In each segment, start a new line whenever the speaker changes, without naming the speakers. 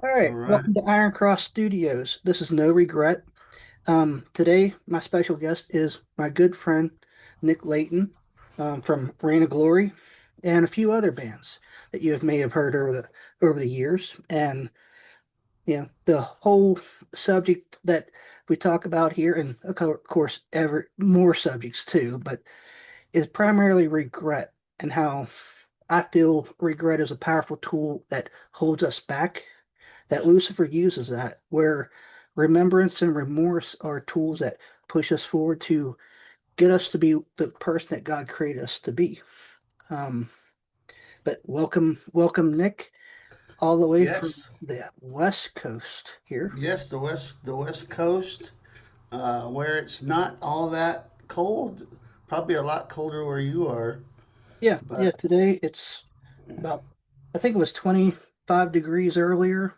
All
All
right,
right.
welcome to Iron Cross Studios. This is No Regret. Today, my special guest is my good friend Nick Layton from Reign of Glory and a few other bands that you may have heard over the years. And the whole subject that we talk about here, and of course, ever more subjects too, but is primarily regret and how I feel regret is a powerful tool that holds us back that Lucifer uses that, where remembrance and remorse are tools that push us forward to get us to be the person that God created us to be. Um, but welcome, Nick, all the way from
Yes.
the West Coast here.
Yes, the West Coast, where it's not all that cold. Probably a lot colder where you are.
Yeah,
But
today it's about, I think it was 25 degrees earlier.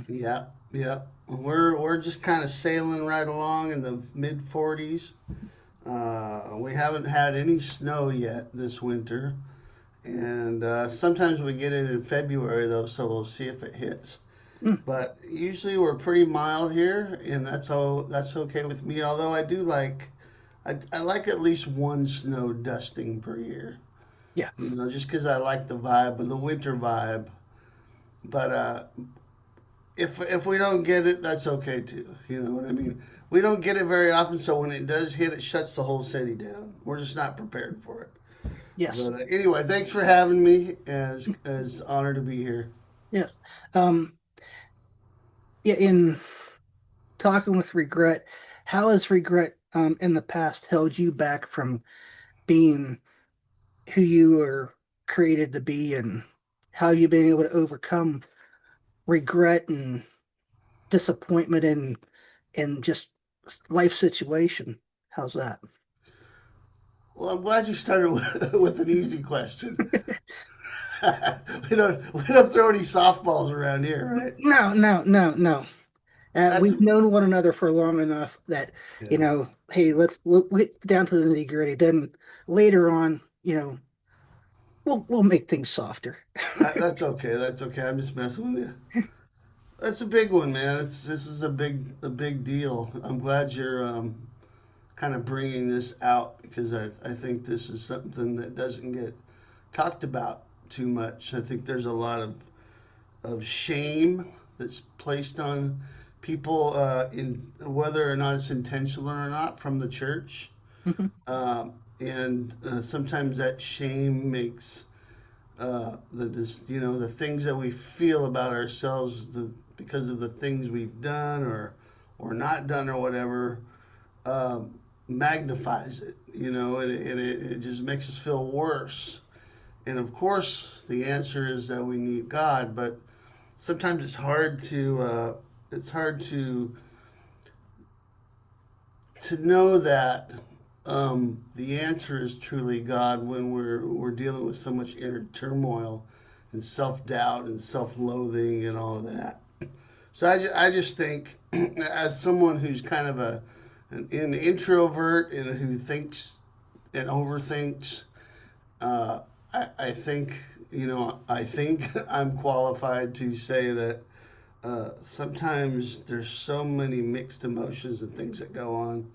yeah, yeah. We're just kind of sailing right along in the mid 40s. We haven't had any snow yet this winter, and sometimes we get it in February though, so we'll see if it hits.
mm,
But usually we're pretty mild here, and that's okay with me. Although I like at least one snow dusting per year.
yeah,
Just because I like the vibe of the winter vibe. But if we don't get it, that's okay too. You know what I mean? We don't get it very often, so when it does hit, it shuts the whole city down. We're just not prepared for it.
yes,
But anyway, thanks for having me. As honor to be here.
yes. Um, yeah, in talking with regret, how has regret in the past held you back from being who you were created to be, and how you've been able to overcome regret and disappointment in just life situation? How's that?
Well, I'm glad you started with an easy question. We don't throw any softballs around here, right?
No, no, no, no.
That's
We've known one another for long enough that,
yeah.
hey, we'll get down to the nitty gritty. Then later on, we'll make things softer.
That's okay. That's okay. I'm just messing with you. That's a big one, man. This is a big deal. I'm glad you're kind of bringing this out because I think this is something that doesn't get talked about too much. I think there's a lot of shame that's placed on people in whether or not it's intentional or not from the church.
Mhm.
And sometimes that shame makes the things that we feel about ourselves because of the things we've done or not done or whatever um, magnifies it, and it just makes us feel worse. And of course, the answer is that we need God, but sometimes it's hard to know that the answer is truly God when we're dealing with so much inner turmoil and self doubt and self loathing and all of that. So I just think, as someone who's kind of an introvert and who thinks and overthinks, uh, I think I'm qualified to say that sometimes there's so many mixed emotions and things that go on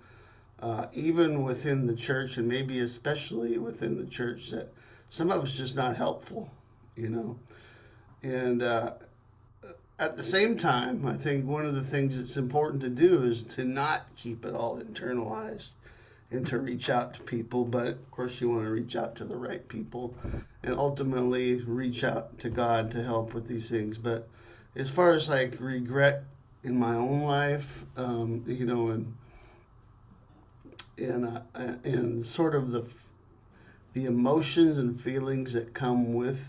even within the church, and maybe especially within the church, that some of it's just not helpful, you know. And at the same time, I think one of the things that's important to do is to not keep it all internalized and to reach out to people. But of course, you want to reach out to the right people and ultimately reach out to God to help with these things. But as far as like regret in my own life, and sort of the emotions and feelings that come with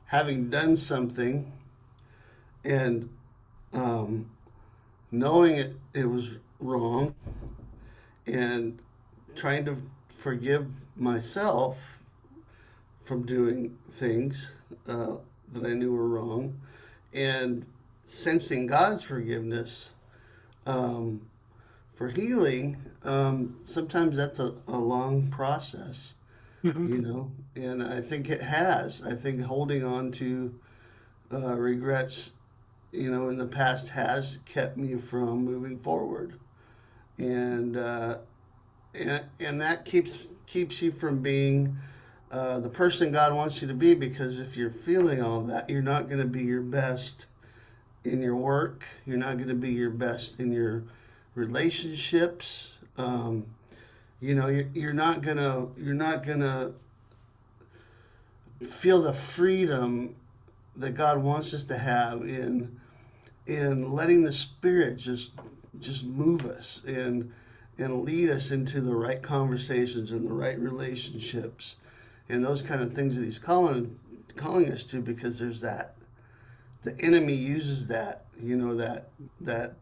having done something and um, knowing it was wrong and trying to forgive myself from doing things that I knew were wrong and sensing God's forgiveness um, for healing. Sometimes that's a long process,
Mhm.
and I think it has. I think holding on to regrets in the past has kept me from moving forward, and that keeps you from being the person God wants you to be. Because if you're feeling all that, you're not going to be your best in your work. You're not going to be your best in your relationships. You're not gonna feel the freedom that God wants us to have in letting the Spirit just move us and lead us into the right conversations and the right relationships and those kind of things that He's calling us to. Because there's that the enemy uses that, that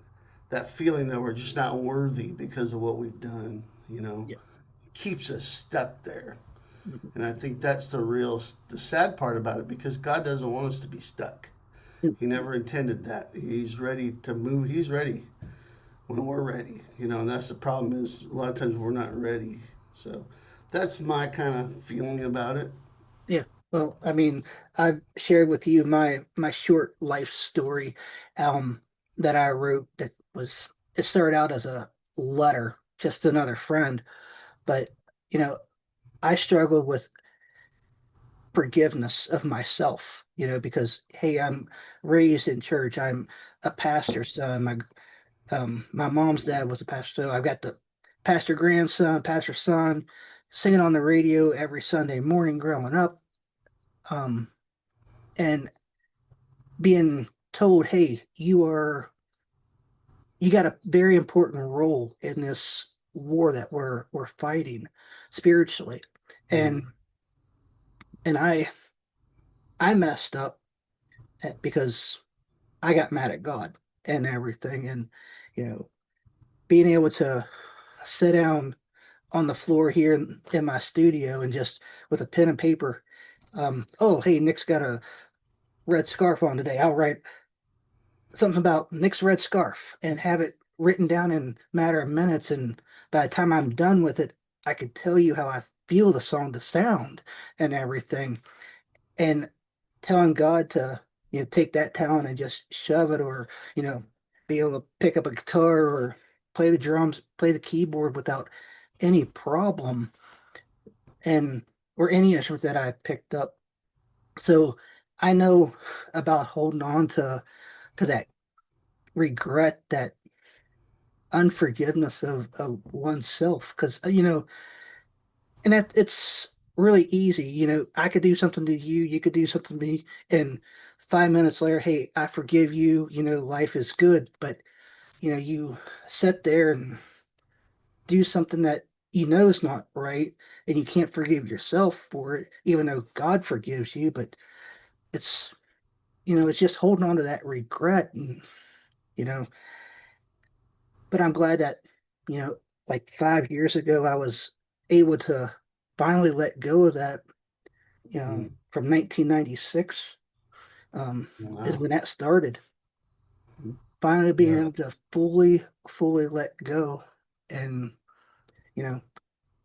that feeling that we're just not worthy because of what we've done,
Yeah.
keeps us stuck there.
Mhm.
And I think that's the sad part about it, because God doesn't want us to be stuck. He never intended that. He's ready to move. He's ready when we're ready, and that's the problem, is a lot of times we're not ready. So that's my kind of feeling about it.
Yeah. Well, I mean, I've shared with you my short life story that I wrote that was it started out as a letter just to another friend, but you know, I struggled with forgiveness of myself, because hey, I'm raised in church. I'm a pastor's son. My mom's dad was a pastor, so I've got the pastor grandson, pastor son, singing on the radio every Sunday morning growing up. Um, and being told, hey, you got a very important role in this war that we're fighting spiritually.
Yeah,
And and I messed up because I got mad at God and everything. And you know, being able to sit down on the floor here in my studio and just with a pen and paper, oh hey, Nick's got a red scarf on today. I'll write something about Nick's red scarf and have it written down in a matter of minutes. And by the time I'm done with it, I could tell you how I feel the song, the sound, and everything. And telling God to, take that talent and just shove it, or, you know, be able to pick up a guitar or play the drums, play the keyboard without any problem, and or any instrument that I picked up. So I know about holding on to that regret, that unforgiveness of oneself, because and that it's really easy. I could do something to you, you could do something to me, and 5 minutes later, hey, I forgive you, life is good. But you sit there and do something that is not right, and you can't forgive yourself for it, even though God forgives you. But it's it's just holding on to that regret. And you know but I'm glad that, you know, like 5 years ago, I was able to finally let go of that,
mm,
from 1996, is
wow,
when that started. Finally being
yeah,
able to fully let go. And, you know,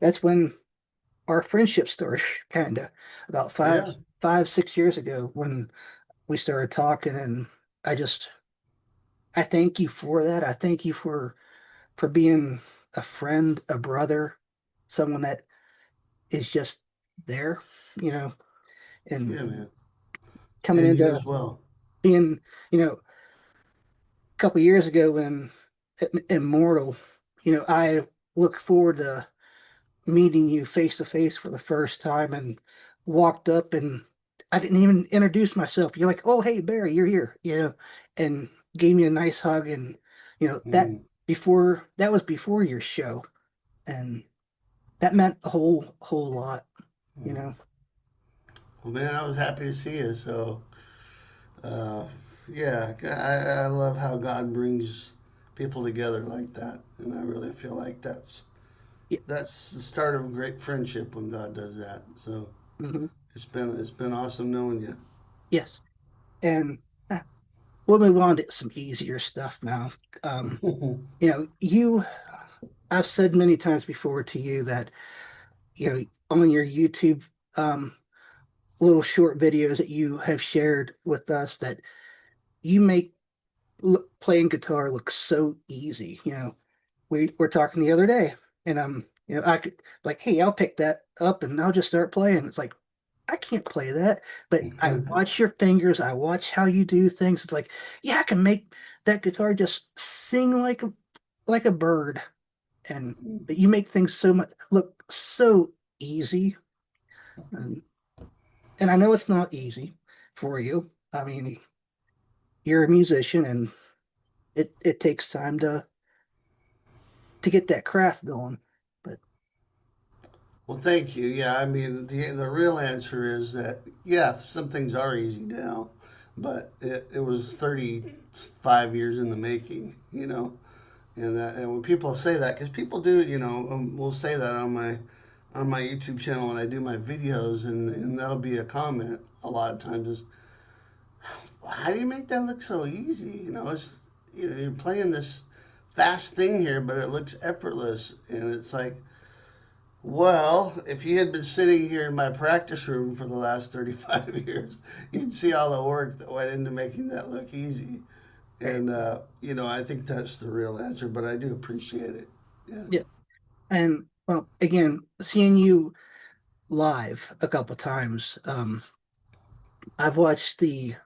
that's when our friendship started, kind of about
yeah,
6 years ago, when we started talking. And I just, I thank you for that. I thank you for being a friend, a brother, someone that is just there, you know, and
yeah, man,
coming
and you
into
as well.
being, a couple years ago when Immortal, I look forward to meeting you face to face for the first time, and walked up and I didn't even introduce myself. You're like, oh, hey, Barry, you're here, and gave me a nice hug. And,
Mm,
that was before your show. And that meant a whole lot, you
mm.
know.
Well, man, I was happy to see you. So, uh, yeah, I love how God brings people together like that, and I really feel like
Yeah.
that's the start of a great friendship when God does that. So
Hmm.
it's been awesome knowing you.
Yes. And we'll move on to some easier stuff now. Um, I've said many times before to you that, on your YouTube, um, little short videos that you have shared with us, that you make playing guitar looks so easy. We were talking the other day, and I could like, hey, I'll pick that up and I'll just start playing. It's like I can't play that, but I watch your fingers, I watch how you do things. It's like, yeah, I can make that guitar just sing like a bird, and but you make things so much look so easy, and and I know it's not easy for you. I mean, you're a musician, and it takes time to get that craft going. But
Well, thank you. Yeah, I mean, the real answer is that yeah, some things are easy now, but it was 35 years in the making, you know. And when people say that, because people do, will say that on my YouTube channel when I do my videos, and that'll be a comment a lot of times is, how do you make that look so easy? You're playing this fast thing here, but it looks effortless, and it's like, well, if you had been sitting here in my practice room for the last 35 years, you'd see all the work that went into making that look easy.
right,
And, I think that's the real answer, but I do appreciate it. Yeah.
yeah, and well, again, seeing you live a couple times, I've watched the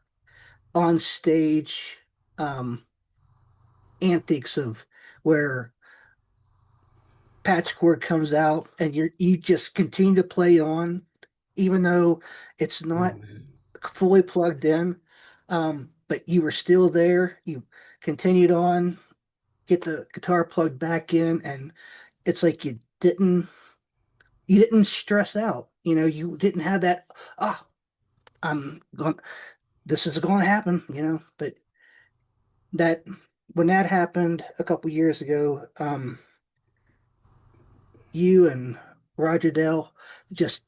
on stage um, antics of where patchwork comes out and you just continue to play on, even though it's
Oh,
not
man.
fully plugged in. But you were still there. You continued on, get the guitar plugged back in, and it's like you didn't stress out. You didn't have that, ah, I'm going, this is going to happen, but that when that happened a couple years ago, you and Roger Dell just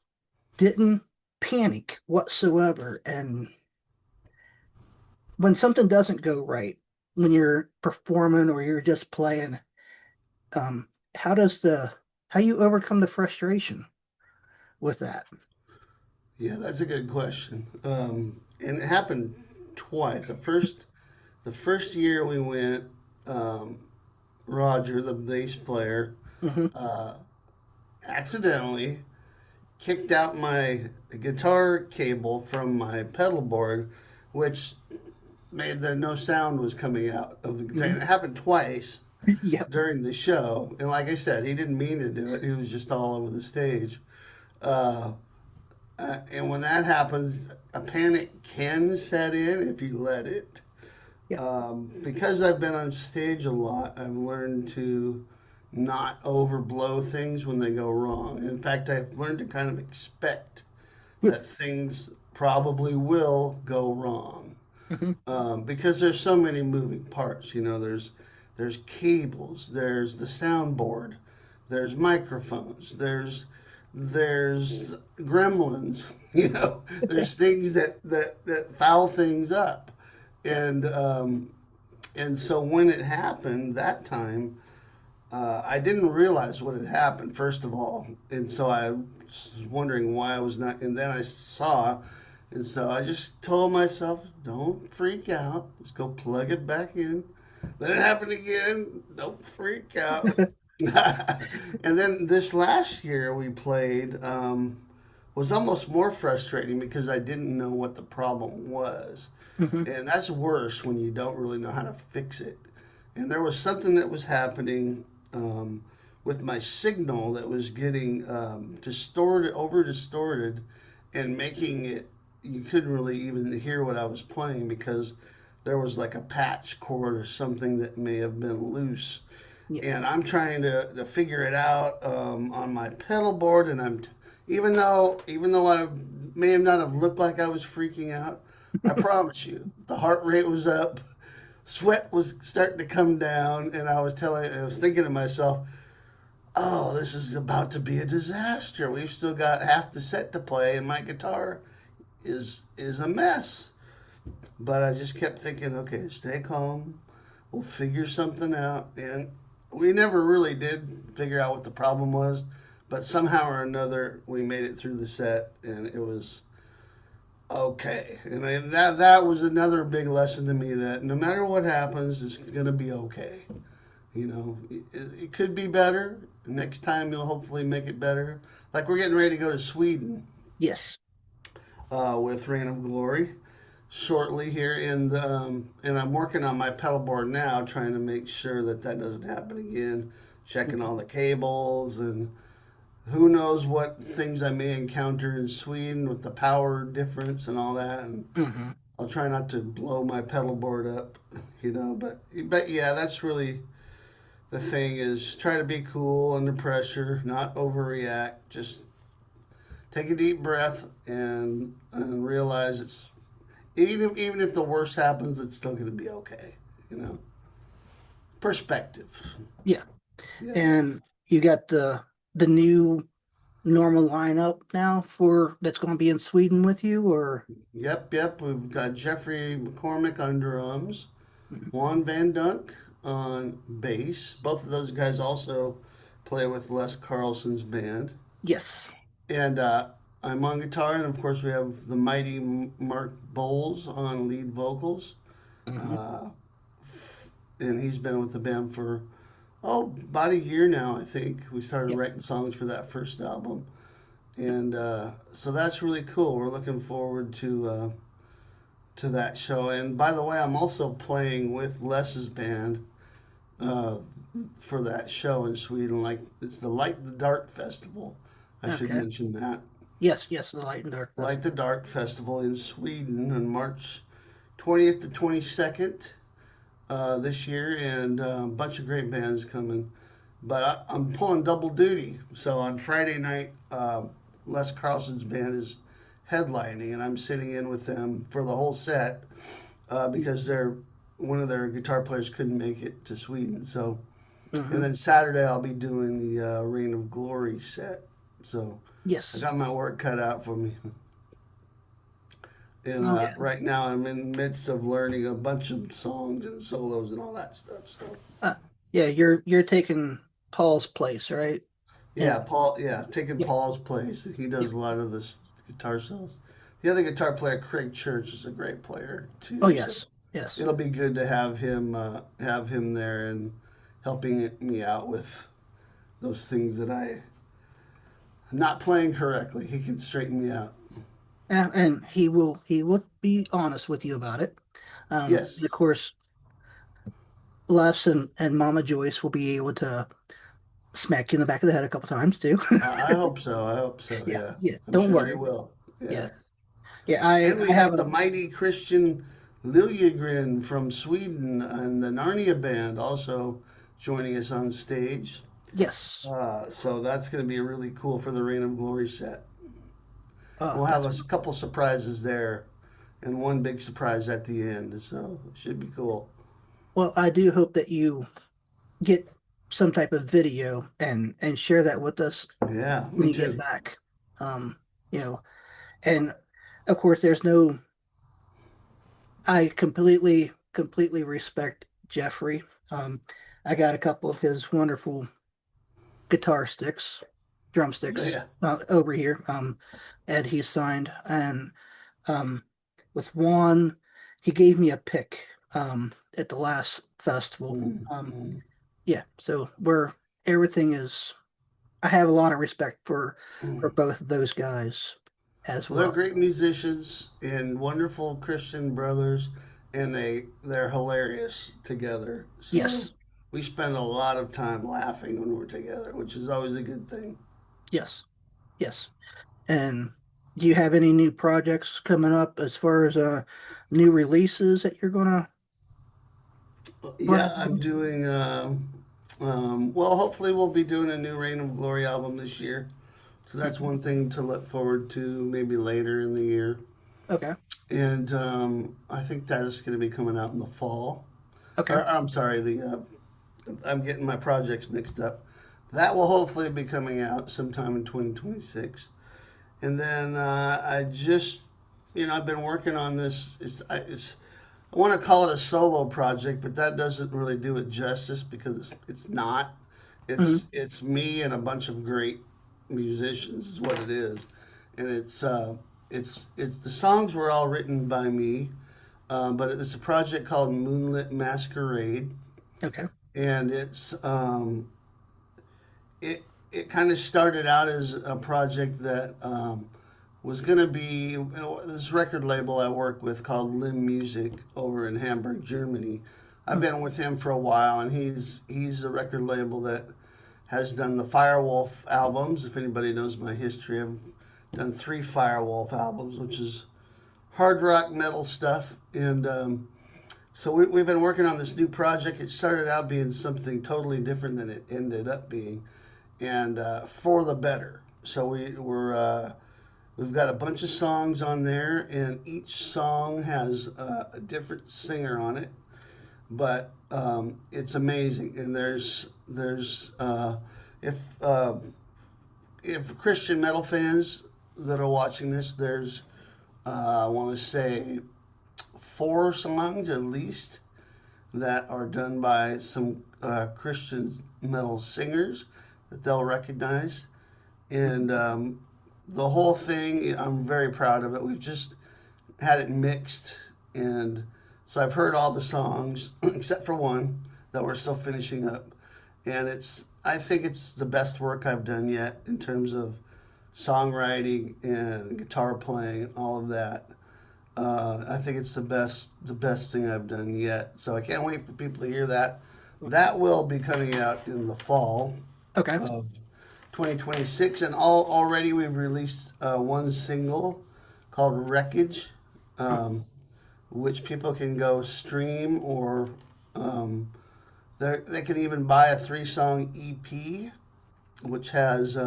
didn't panic whatsoever. And when something doesn't go right, when you're performing or you're just playing, um, how does the how you overcome the frustration with that?
Yeah, that's a good question. And it happened twice. The first year we went, um, Roger, the bass player,
Hmm.
uh, accidentally kicked out my guitar cable from my pedal board, which made that no sound was coming out of the guitar. And
Hmm.
it happened twice
Yep.
during the show. And like I said, he didn't mean to do it. He was just all over the stage. Uh, and when that happens, a panic can set in if you let it.
Yep.
Because I've been on stage a lot, I've learned to not overblow things when they go wrong. In fact, I've learned to kind of expect that things probably will go wrong,
Hmm.
because there's so many moving parts. There's cables, there's the soundboard, there's microphones, there's gremlins. There's things that foul things up,
Yep.
and so when it happened that time, I didn't realize what had happened, first of all. And so I was wondering why I was not. And then I saw. And so I just told myself, don't freak out. Just go plug it back in. Let it happen again. Don't freak out. And then this last year we played, was almost more frustrating because I didn't know what the problem was.
Hmm.
And that's worse when you don't really know how to fix it. And there was something that was happening, um, with my signal that was getting, distorted, over distorted, and making it, you couldn't really even hear what I was playing because there was like a patch cord or something that may have been loose.
Yep.
And I'm trying to figure it out, on my pedal board, and even though I may have not have looked like I was freaking out, I promise you, the heart rate was up, sweat was starting to come down, and I was thinking to myself, oh, this is about to be a disaster. We've still got half the set to play, and my guitar is a mess. But I just kept thinking, okay, stay calm. We'll figure something out. And we never really did figure out what the problem was, but somehow or another, we made it through the set, and it was okay. And that was another big lesson to me that no matter what happens, it's going to be okay. You know, it could be better. Next time you'll hopefully make it better. Like we're getting ready to go to Sweden
Yes.
with Reign of Glory shortly here, and I'm working on my pedal board now, trying to make sure that that doesn't happen again. Checking all the cables and who knows what things I may encounter in Sweden with the power difference and all that. And
Hmm.
I'll try not to blow my pedal board up, you know. But yeah, that's really the thing is try to be cool under pressure, not overreact. Just take a deep breath and realize it's even if the worst happens, it's still going to be okay. You know, perspective.
Yeah.
Yeah.
And you got the new normal lineup now for that's going to be in Sweden with you, or?
Yep. Yep. We've got Jeffrey McCormick on drums,
Mhm.
Juan Van Dunk on bass. Both of those guys also play with Les Carlson's band.
Yes.
And I'm on guitar, and of course we have the mighty Mark Bowles on lead vocals.
Hmm.
Uh, and he's been with the band for about a year now. I think we started
Yep.
writing songs for that first album, and so that's really cool. We're looking forward to that show. And by the way, I'm also playing with Les's band uh, for that show in Sweden. Like it's the Light the Dark Festival. I should
Okay.
mention that.
Yes. Yes. The Light and Dark
Light
Festival.
the Dark Festival in Sweden on March 20th to 22nd this year, and a bunch of great bands coming. But I'm pulling double duty. So on Friday night, Les Carlson's band is headlining, and I'm sitting in with them for the whole set because they're one of their guitar players couldn't make it to Sweden. So, and
Mm-hmm.
then Saturday I'll be doing the Reign of Glory set. So I
Yes.
got my work cut out for me. And
Oh yeah.
right now I'm in the midst of learning a bunch of songs and solos and all that stuff. So
Uh, yeah. You're taking Paul's place, right?
yeah,
And
Paul. Yeah, taking
yeah.
Paul's place. He does
Yep.
a lot of this guitar solos. The other guitar player, Craig Church, is a great player
Oh
too. So
yes. Yes.
it'll be good to have him there and helping me out with those things that I'm not playing correctly. He can straighten me out.
And he will be honest with you about it. And of
Yes,
course, Les and Mama Joyce will be able to smack you in the back of the head a couple times too.
I hope so. I hope so.
Yeah.
Yeah,
Yeah.
I'm
Don't
sure they
worry.
will. Yeah.
Yes. Yeah. I
And we
I have
have the
a
mighty Christian Liljegren from Sweden and the Narnia band also joining us on stage.
yes.
So that's going to be really cool for the Reign of Glory set.
Oh,
We'll have
that's
a couple surprises there and one big surprise at the end. So it should be cool.
well. I do hope that you get some type of video and share that with us
Yeah,
when
me
you get
too.
back. Um, you know, and of course, there's no. I completely respect Jeffrey. Um, I got a couple of his wonderful guitar sticks, drumsticks
Yeah.
over here. Ed he signed, and um, with one, he gave me a pick at the last festival.
Mm,
Um,
mm,
yeah, so we're everything is. I have a lot of respect for
mm.
both of those guys as
Well, they're
well.
great musicians and wonderful Christian brothers, and they're hilarious together. So
Yes,
we spend a lot of time laughing when we're together, which is always a good thing.
yes, yes. And do you have any new projects coming up as far as new releases that you're gonna
Yeah,
plan
I'm
on?
doing. Well, hopefully we'll be doing a new Reign of Glory album this year. So that's
Mhm.
one thing to look forward to, maybe later in the year.
Okay,
And I think that is going to be coming out in the fall.
okay.
Or I'm sorry, the I'm getting my projects mixed up. That will hopefully be coming out sometime in 2026. And then I've been working on this. I want to call it a solo project, but that doesn't really do it justice because it's not.
Hmm.
It's me and a bunch of great musicians is what it is, and it's the songs were all written by me, but it's a project called Moonlit Masquerade,
Okay.
and it it kind of started out as a project that was going to be this record label I work with called Lim Music over in Hamburg, Germany. I've
Mm,
been with him for a while, and he's a record label that has done the Firewolf albums. If anybody knows my history, I've done three Firewolf albums, which is hard rock metal stuff. And so we've been working on this new project. It started out being something totally different than it ended up being, and for the better. So we've got a bunch of songs on there, and each song has a different singer on it. But it's amazing, and there's if uh, if Christian metal fans that are watching this, there's I want to say four songs at least that are done by some Christian metal singers that they'll recognize. And the whole thing, I'm very proud of it. We've just had it mixed, and so I've heard all the songs except for one that we're still finishing up. And I think it's the best work I've done yet in terms of songwriting and guitar playing, all of that. I think it's the best thing I've done yet. So I can't wait for people to hear that. That will be coming out in the fall
okay.
of 2026, and already we've released one single called Wreckage,
Mm,
um, which people can go stream or um, they can even buy a three-song EP, which has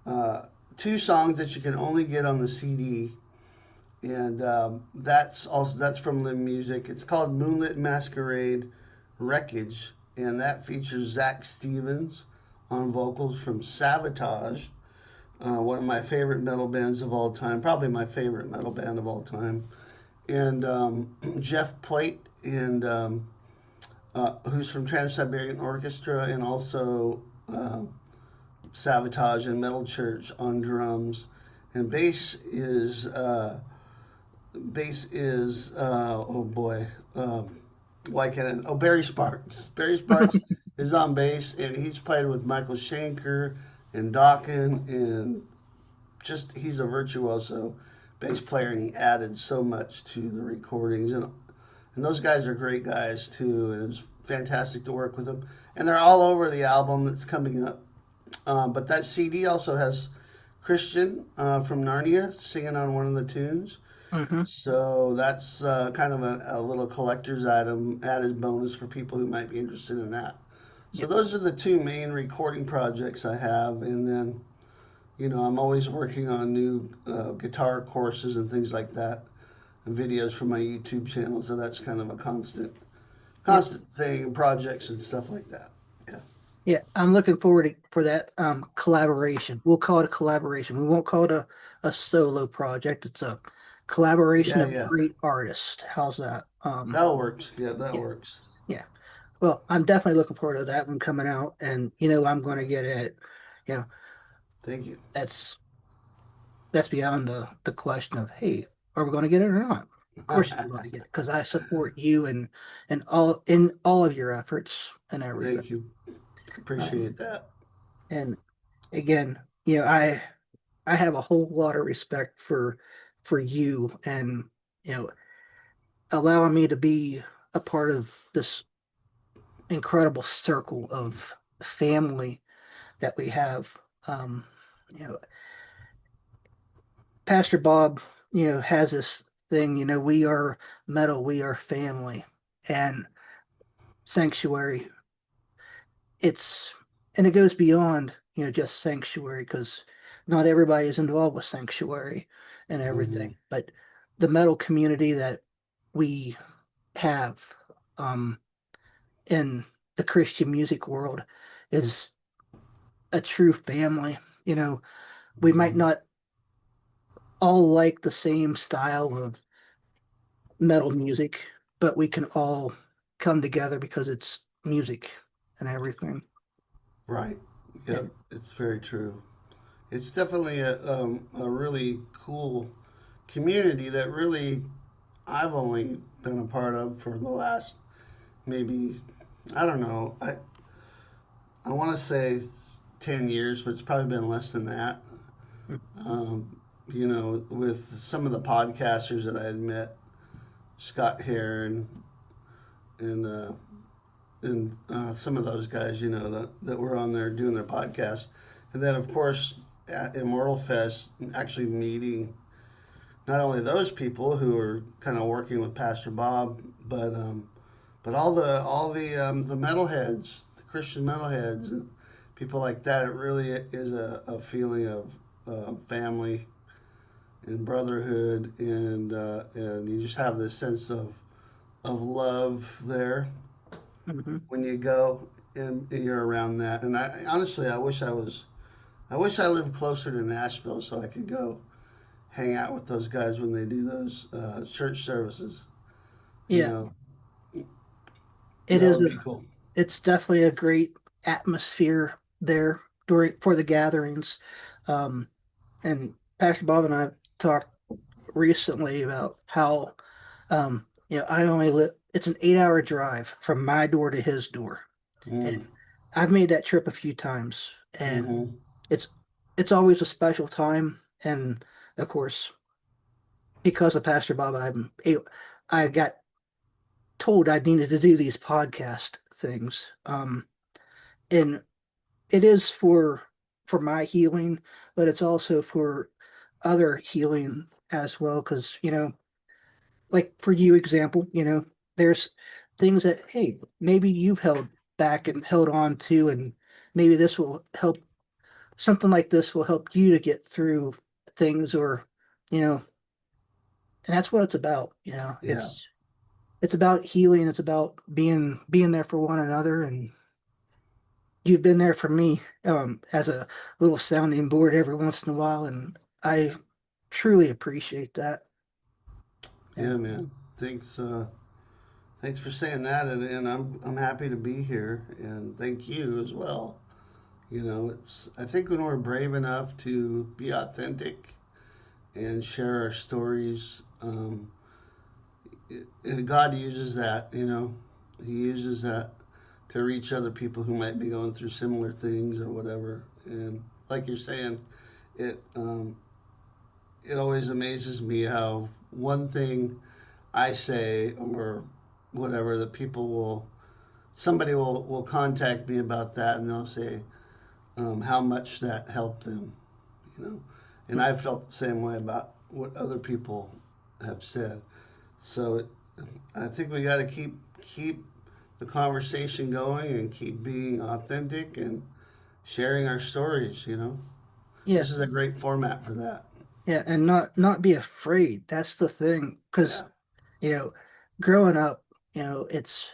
uh, two songs that you can only get on the CD, and that's from Lim Music. It's called Moonlit Masquerade Wreckage, and that features Zach Stevens on vocals from Sabotage, one of my favorite metal bands of all time, probably my favorite metal band of all time, and Jeff Plate, and who's from Trans Siberian Orchestra, and also uh, Sabotage and Metal Church on drums, and bass is oh boy, why can't I? Oh, Barry Sparks. Barry Sparks is on bass, and he's played with Michael Schenker and Dawkins, and just he's a virtuoso bass player, and he added so much to the recordings, and those guys are great guys too, and it was fantastic to work with them, and they're all over the album that's coming up. But that CD also has Christian from Narnia singing on one of the tunes.
mm-hmm.
So that's kind of a little collector's item, added bonus for people who might be interested in that. So
Yep.
those are the two main recording projects I have, and then I'm always working on new guitar courses and things like that, and videos for my YouTube channel. So that's kind of a constant,
Yep.
constant thing, projects and stuff like that. Yeah,
Yeah. I'm looking forward for that collaboration. We'll call it a collaboration. We won't call it a solo project. It's a collaboration
yeah,
of
yeah.
great artists. How's that?
That works. Yeah, that
Yeah.
works.
Yeah. Well, I'm definitely looking forward to that one coming out, and I'm going to get it. You know,
Thank you.
that's beyond the question of, hey, are we going to get it or not? Of course you're going to get it because I support you and all of your efforts and everything.
Thank you.
Um,
Appreciate that.
and again, I have a whole lot of respect for you and you know allowing me to be a part of this incredible circle of family that we have. Um, you know, Pastor Bob, has this thing, we are metal, we are family. And Sanctuary, it's, and it goes beyond, just Sanctuary because not everybody is involved with Sanctuary and
Hmm.
everything. But the metal community that we have um, in the Christian music world is a true family. You know, we might
Hmm.
not all like the same style of metal music, but we can all come together because it's music and everything.
Right. Yep.
And
It's very true. It's definitely a really cool. community that really I've only been a part of for the last maybe, I don't know, I want to say 10 years, but it's probably been less than that. Um, with some of the podcasters that I had met, Scott Hare and some of those guys, that were on there doing their podcast. And then, of course, at Immortal Fest, actually meeting not only those people who are kind of working with Pastor Bob, but all the metalheads, the Christian metalheads, and people like that. It really is a feeling of family and brotherhood, and you just have this sense of love there
Hmm.
when you go and you're around that. And I honestly, I wish I lived closer to Nashville so I could go hang out with those guys when they do those church services. You
Yeah,
know,
it
that
is
would
a
be cool.
it's definitely a great atmosphere there during for the gatherings. Um, and Pastor Bob and I talked recently about how I only live it's an 8 hour drive from my door to his door.
Mm,
And I've made that trip a few times and
mm-hmm.
it's it's always a special time. And of course, because of Pastor Bob, I got told I needed to do these podcast things. And it is for my healing, but it's also for other healing as well. Because like for you, example, there's things that hey, maybe you've held back and held on to, and maybe this will help. Something like this will help you to get through things, or you know, and that's what it's about.
Yeah,
It's about healing. It's about being there for one another, and you've been there for me as a little sounding board every once in a while, and I truly appreciate that.
yeah,
And
man. Thanks, thanks for saying that, and I'm happy to be here, and thank you as well. It's I think when we're brave enough to be authentic and share our stories, God uses that. He uses that to reach other people who might be going through similar things or whatever. And like you're saying, it it always amazes me how one thing I say or whatever that people will somebody will contact me about that and they'll say how much that helped them, you know. And I've felt the same way about what other people have said. So I think we got to keep the conversation going and keep being authentic and sharing our stories.
yeah,
This is a great format for that.
yeah, and not be afraid. That's the thing, because
Yeah.
you know, growing up, it's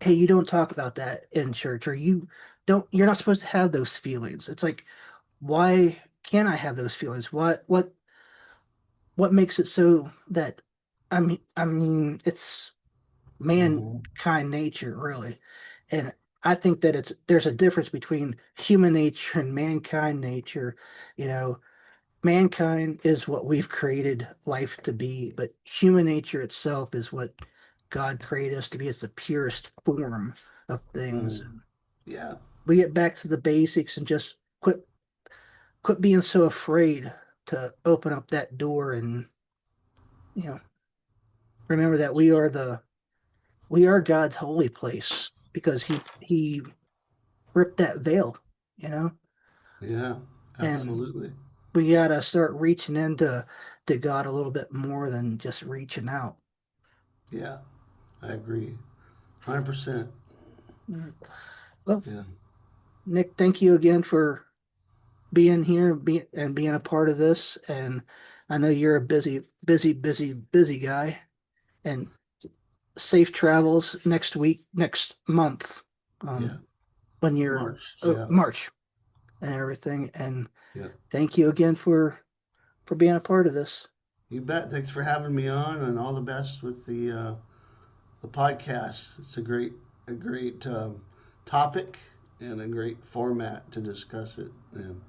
hey, you don't talk about that in church, or you're not supposed to have those feelings. It's like, why can't I have those feelings? What makes it so that I mean, it's
Hmm.
mankind nature, really. And I think that there's a difference between human nature and mankind nature. You know, mankind is what we've created life to be, but human nature itself is what God created us to be. It's the purest form of things.
Mm. Yeah.
We get back to the basics and just quit being so afraid to open up that door and, you know, remember that we are God's holy place because he ripped that veil, you know,
Yeah.
and
Absolutely.
we gotta start reaching into to God a little bit more than just reaching out.
Yeah. I agree. 100%.
Mm. Well,
Yeah.
Nick, thank you again for being here and being a part of this. And I know you're a busy guy. And safe travels next month,
Yeah.
when you're
March. Yeah.
March and everything. And
Yeah.
thank you again for being a part of this.
You bet. Thanks for having me on, and all the best with the podcast. It's a great topic and a great format to discuss it. And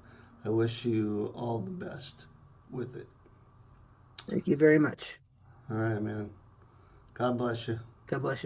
I wish you all the best with it.
Thank you very much.
All right, man. God bless you.
God bless you.